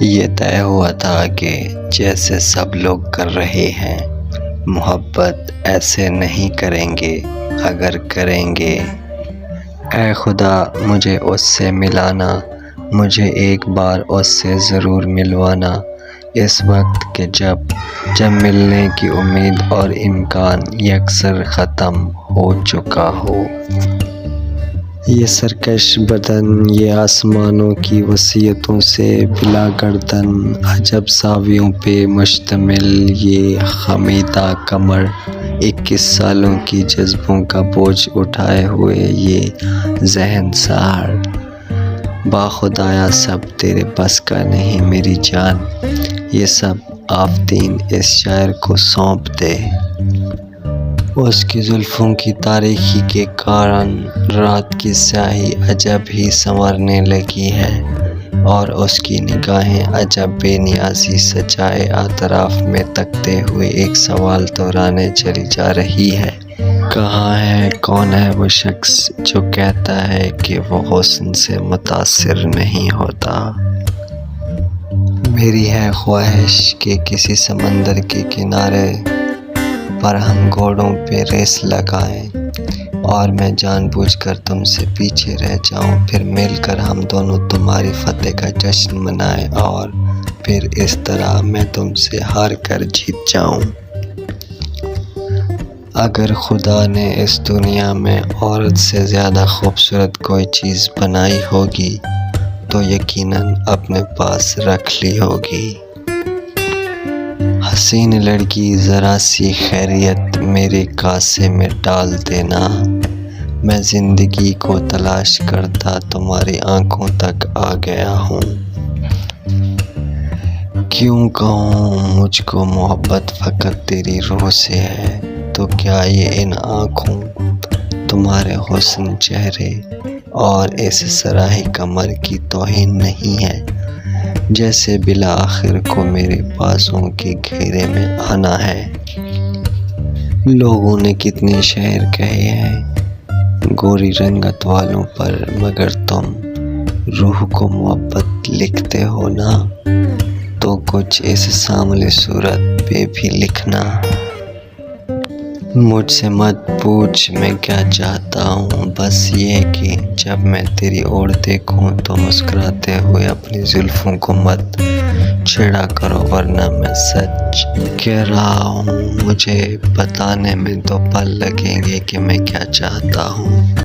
یہ طے ہوا تھا کہ جیسے سب لوگ کر رہے ہیں محبت ایسے نہیں کریں گے، اگر کریں گے اے خدا مجھے اس سے ملانا، مجھے ایک بار اس سے ضرور ملوانا، اس وقت کہ جب ملنے کی امید اور امکان یکسر ختم ہو چکا ہو۔ یہ سرکش بدن، یہ آسمانوں کی وسعتوں سے بلا گردن عجب سایوں پہ مشتمل یہ خمیدہ کمر، 21 سالوں کی جذبوں کا بوجھ اٹھائے ہوئے یہ ذہن ساڑ، باخدایا سب تیرے بس کا نہیں میری جان، یہ سب آفرین اس شاعر کو سونپ دے۔ اس کی زلفوں کی تاریکی کے کارن رات کی سیاہی عجب ہی سنورنے لگی ہے، اور اس کی نگاہیں عجب بے نیازی سجائے اطراف میں تکتے ہوئے ایک سوال دہرانے چلی جا رہی ہے۔ کہاں ہے، کون ہے وہ شخص جو کہتا ہے کہ وہ حسن سے متاثر نہیں ہوتا؟ میری ہے خواہش کہ کسی سمندر کے کنارے پر ہم گھوڑوں پہ ریس لگائیں، اور میں جان بوجھ کر تم سے پیچھے رہ جاؤں، پھر مل کر ہم دونوں تمہاری فتح کا جشن منائیں، اور پھر اس طرح میں تم سے ہار کر جیت جاؤں۔ اگر خدا نے اس دنیا میں عورت سے زیادہ خوبصورت کوئی چیز بنائی ہوگی تو یقیناً اپنے پاس رکھ لی ہوگی۔ حسین لڑکی ذرا سی خیریت میرے کاسے میں ڈال دینا، میں زندگی کو تلاش کرتا تمہاری آنکھوں تک آ گیا ہوں۔ کیوں کہوں مجھ کو محبت فقط تیری روح سے ہے، تو کیا یہ ان آنکھوں، تمہارے حسن چہرے اور اس سراہی کمر کی توہین نہیں ہے؟ جیسے بالآخر کو میرے بازوں کے گھیرے میں آنا ہے۔ لوگوں نے کتنے شعر کہے ہیں گوری رنگت والوں پر، مگر تم روح کو محبت لکھتے ہو نا، تو کچھ اس ساملی صورت پہ بھی لکھنا۔ مجھ سے مت پوچھ میں کیا چاہتا ہوں، بس یہ کہ جب میں تیری اور دیکھوں تو مسکراتے ہوئے اپنی زلفوں کو مت چھیڑا کرو، ورنہ میں سچ کہہ رہا ہوں مجھے بتانے میں 2 پل لگیں گے کہ میں کیا چاہتا ہوں۔